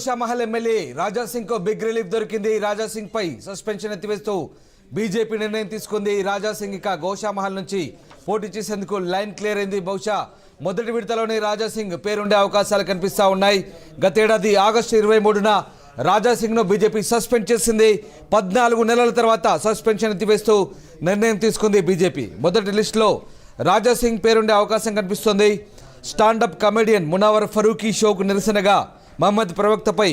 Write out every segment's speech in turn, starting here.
Goshamahal MLA Raja Singh కు big relief దొరికింది. రాజాసింగ్ పై suspension ఎత్తివేస్తూ BJP నిర్ణయం తీసుకుంది. రాజాసింగ్ ఇక గోషామహల్ నుంచి పోటీ చేసేందుకు లైన్ క్లియర్ అయింది. బహుశా మొదటి విడతలోనే రాజాసింగ్ పేరుండే అవకాశాలు కనిపిస్తా ఉన్నాయి. గతేడాది ఆగస్టు 23న రాజాసింగ్ ను బీజేపీ సస్పెండ్ చేసింది. 14 నెలల తర్వాత సస్పెన్షన్ ఎత్తివేస్తూ నిర్ణయం తీసుకుంది బీజేపీ. మొదటి లిస్టులో రాజాసింగ్ పేరుండే అవకాశం కనిపిస్తోంది. స్టాండప్ కమెడియన్ మునవర్ ఫరూకీ షోకు నిరసనగా మహమ్మద్ ప్రవక్తపై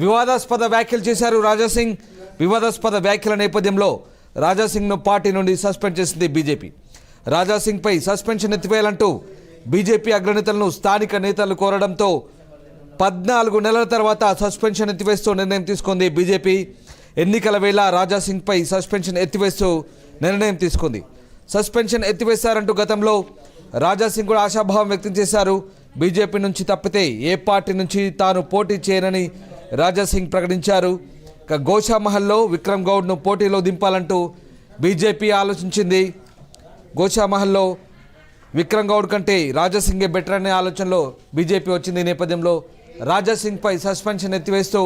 వివాదాస్పద వ్యాఖ్యలు చేశారు రాజాసింగ్. వివాదాస్పద వ్యాఖ్యల నేపథ్యంలో రాజాసింగ్ను పార్టీ నుండి సస్పెండ్ చేసింది బీజేపీ. రాజాసింగ్పై సస్పెన్షన్ ఎత్తివేయాలంటూ బీజేపీ అగ్రనేతలను స్థానిక నేతలు కోరడంతో 14 నెలల తర్వాత సస్పెన్షన్ ఎత్తివేస్తూ నిర్ణయం తీసుకుంది బీజేపీ. ఎన్నికల వేళ రాజాసింగ్పై సస్పెన్షన్ ఎత్తివేస్తూ నిర్ణయం తీసుకుంది. సస్పెన్షన్ ఎత్తివేశారంటూ గతంలో రాజాసింగ్ కూడా ఆశాభావం వ్యక్తం చేశారు. బీజేపీ నుంచి తప్పితే ఏ పార్టీ నుంచి తాను పోటీ చేయనని రాజాసింగ్ ప్రకటించారు. ఇక గోషామహల్లో విక్రమ్ గౌడ్ను పోటీలో దింపాలంటూ బీజేపీ ఆలోచించింది. గోషామహల్లో విక్రమ్ గౌడ్ కంటే రాజాసింగే బెటర్ అనే ఆలోచనలో బీజేపీ వచ్చింది. ఈ నేపథ్యంలో రాజాసింగ్పై సస్పెన్షన్ ఎత్తివేస్తూ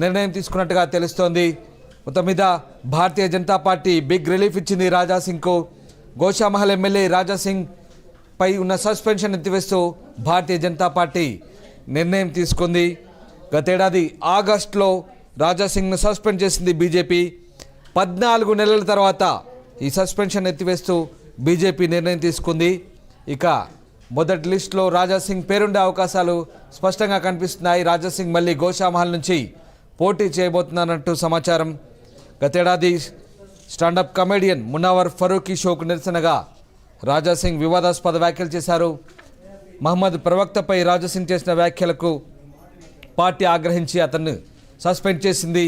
నిర్ణయం తీసుకున్నట్టుగా తెలుస్తోంది. మొత్తం మీద Bharatiya Janata party big relief ఇచ్చింది రాజాసింగ్కు. గోషామహల్ ఎమ్మెల్యే రాజాసింగ్ పై ఉన్న సస్పెన్షన్ ఎత్తివేస్తూ భారతీయ జనతా పార్టీ నిర్ణయం తీసుకుంది. గతేడాది ఆగస్టులో రాజాసింగ్ను సస్పెండ్ చేసింది బీజేపీ. 14 నెలల తర్వాత ఈ సస్పెన్షన్ ఎత్తివేస్తూ బీజేపీ నిర్ణయం తీసుకుంది. ఇక మొదటి లిస్టులో రాజాసింగ్ పేరుండే అవకాశాలు స్పష్టంగా కనిపిస్తున్నాయి. రాజాసింగ్ మళ్ళీ గోషామహల్ నుంచి పోటీ చేయబోతున్నారంటూ సమాచారం. గతేడాది స్టాండప్ కమెడియన్ మునవర్ ఫరూకీ షోకు నిరసనగా రాజాసింగ్ వివాదాస్పద వ్యాఖ్యలు చేశారు. మహమ్మద్ ప్రవక్తపై రాజాసింగ్ చేసిన వ్యాఖ్యలకు పార్టీ ఆగ్రహించి అతన్ని సస్పెండ్ చేసింది.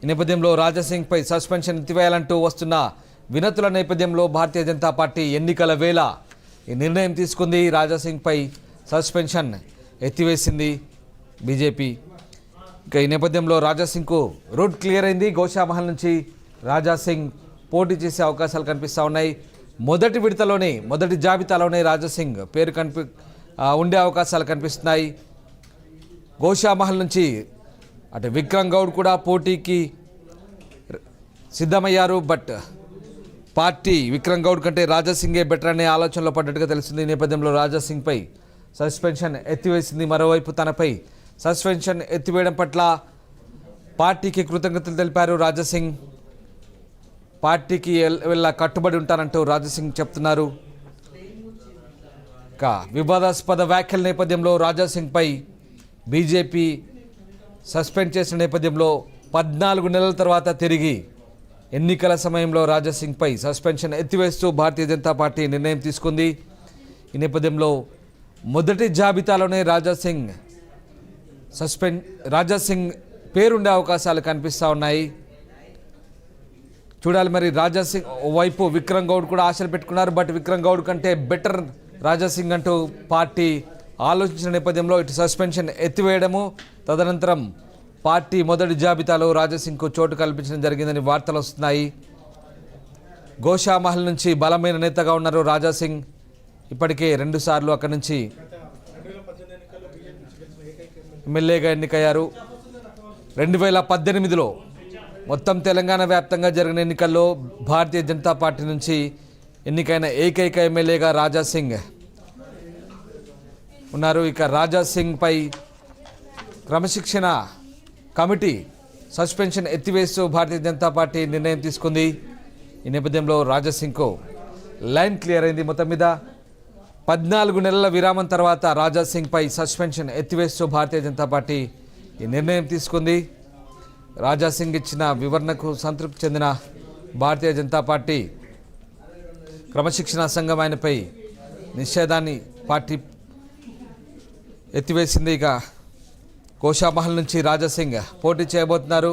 ఈ నేపథ్యంలో రాజాసింగ్పై సస్పెన్షన్ ఎత్తివేయాలంటూ వస్తున్న వినతుల నేపథ్యంలో భారతీయ జనతా పార్టీ ఎన్నికల వేళ ఈ నిర్ణయం తీసుకుంది. రాజాసింగ్పై సస్పెన్షన్ ఎత్తివేసింది బీజేపీ. ఇక ఈ నేపథ్యంలో రాజాసింగ్కు రూట్ క్లియర్ అయింది. గోషామహల్ నుంచి రాజాసింగ్ పోటీ చేసే అవకాశాలు కనిపిస్తూ ఉన్నాయి. మొదటి విడతలోనే మొదటి జాబితాలోనే రాజాసింగ్ పేరు ఉండే అవకాశాలు కనిపిస్తున్నాయి. గోషామహల్ నుంచి అటు విక్రమ్ గౌడ్ కూడా పోటీకి సిద్ధమయ్యారు. బట్ పార్టీ విక్రమ్ గౌడ్ కంటే రాజాసింగే బెటర్ అనే ఆలోచనలో పడ్డట్టుగా తెలుస్తుంది. ఈ నేపథ్యంలో రాజాసింగ్పై సస్పెన్షన్ ఎత్తివేసింది. మరోవైపు తనపై సస్పెన్షన్ ఎత్తివేయడం పట్ల పార్టీకి కృతజ్ఞతలు తెలిపారు రాజాసింగ్. పార్టీకి వెళ్ళ కట్టుబడి ఉంటానంటూ రాజాసింగ్ చెప్తున్నారు. ఇక వివాదాస్పద వ్యాఖ్యల నేపథ్యంలో రాజాసింగ్పై బీజేపీ సస్పెండ్ చేసిన నేపథ్యంలో 14 నెలల తర్వాత తిరిగి ఎన్నికల సమయంలో రాజాసింగ్పై సస్పెన్షన్ ఎత్తివేస్తూ భారతీయ జనతా పార్టీ నిర్ణయం తీసుకుంది. ఈ నేపథ్యంలో మొదటి జాబితాలోనే రాజాసింగ్ పేరుండే అవకాశాలు కనిపిస్తూ ఉన్నాయి. చూడాలి మరి. రాజాసింగ్ వైపు విక్రమ్ గౌడ్ కూడా ఆశలు పెట్టుకున్నారు. బట్ విక్రమ్ గౌడ్ కంటే బెటర్ రాజాసింగ్ అంటూ పార్టీ ఆలోచించిన నేపథ్యంలో ఇటు సస్పెన్షన్ ఎత్తివేయడము, తదనంతరం పార్టీ మొదటి జాబితాలో రాజాసింగ్కు చోటు కల్పించడం జరిగిందని వార్తలు వస్తున్నాయి. గోషామహల్ నుంచి బలమైన నేతగా ఉన్నారు రాజాసింగ్. ఇప్పటికే 2 సార్లు అక్కడి నుంచి ఎమ్మెల్యేగా ఎన్నికయ్యారు. 2018లో మొత్తం తెలంగాణ వ్యాప్తంగా జరిగిన ఎన్నికల్లో భారతీయ జనతా పార్టీ నుంచి ఎన్నికైన ఏకైక ఎమ్మెల్యేగా రాజాసింగ్ ఉన్నారు. ఇక రాజాసింగ్పై క్రమశిక్షణ committee suspension ఎత్తివేస్తూ Bharatiya Janata party నిర్ణయం తీసుకుంది. ఈ నేపథ్యంలో రాజాసింగ్కు లైన్ క్లియర్ అయింది. మొత్తం మీద 14 నెలల విరామం తర్వాత రాజాసింగ్పై సస్పెన్షన్ ఎత్తివేస్తూ భారతీయ జనతా పార్టీ ఈ నిర్ణయం తీసుకుంది. రాజాసింగ్ ఇచ్చిన వివరణకు సంతృప్తి చెందిన భారతీయ జనతా పార్టీ క్రమశిక్షణ సంఘం ఆయనపై నిషేధాన్ని పార్టీ ఎత్తివేసింది. ఇక గోషామహల్ నుంచి రాజాసింగ్ పోటీ చేయబోతున్నారు.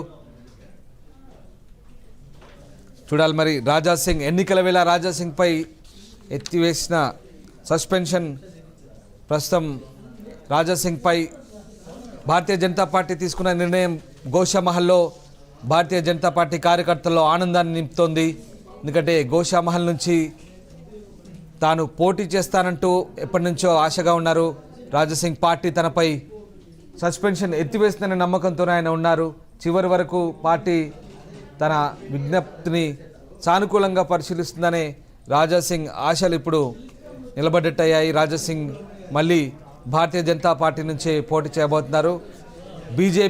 చూడాలి మరి. రాజాసింగ్ ఎన్నికల వేళ రాజాసింగ్పై ఎత్తివేసిన సస్పెన్షన్ ప్రస్తుతం రాజాసింగ్పై భారతీయ జనతా పార్టీ తీసుకున్న నిర్ణయం గోషామహల్లో భారతీయ జనతా పార్టీ కార్యకర్తల్లో ఆనందాన్ని నింపుతోంది. ఎందుకంటే గోషామహల్ నుంచి తాను పోటీ చేస్తానంటూ ఎప్పటి నుంచో ఆశగా ఉన్నారు రాజాసింగ్. పార్టీ తనపై సస్పెన్షన్ ఎత్తివేస్తుందనే నమ్మకంతోనే ఆయన ఉన్నారు. చివరి వరకు పార్టీ తన విజ్ఞప్తిని సానుకూలంగా పరిశీలిస్తుందనే రాజాసింగ్ ఆశలు ఇప్పుడు నిలబడ్డట్టయ్యాయి. రాజాసింగ్ మళ్ళీ భారతీయ జనతా పార్టీ నుంచే పోటీ చేయబోతున్నారు. బీజేపీ